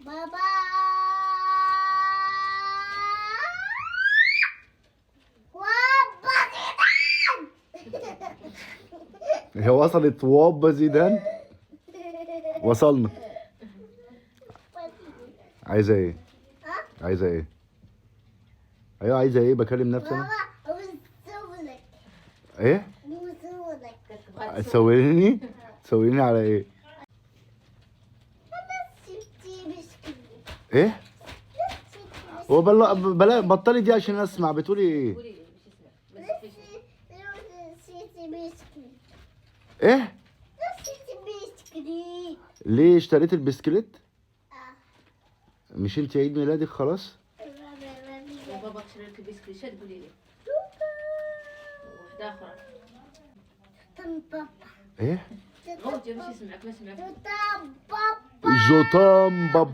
بابا. وابا زيدان. هي وصلت وابا زيدان. وصلنا. عايزة ايه؟ ها؟ عايزة ايه؟ ايوه عايزة ايه؟ بكلم نفسي انا. بابا بصورك. ايه؟ بصورك. تسويني؟ تسويني على ايه؟ انا سبتي بسكوت. ايه؟ هو بلا بطلي دي عشان اسمع بتقولي ايه؟ قولي لي مش اسمع. سيتي بسكوت. ايه؟ سيتي بسكوت. ليه اشتريت البسكليت؟ آه. مش انت عيد ميلادك خلاص؟ يا بابا شري لك البسكويت شد قولي لي. وحده اخرى. بابا. ايه؟ غوتي مش يسمعك ما سمعك. بابا. زوتام بابا.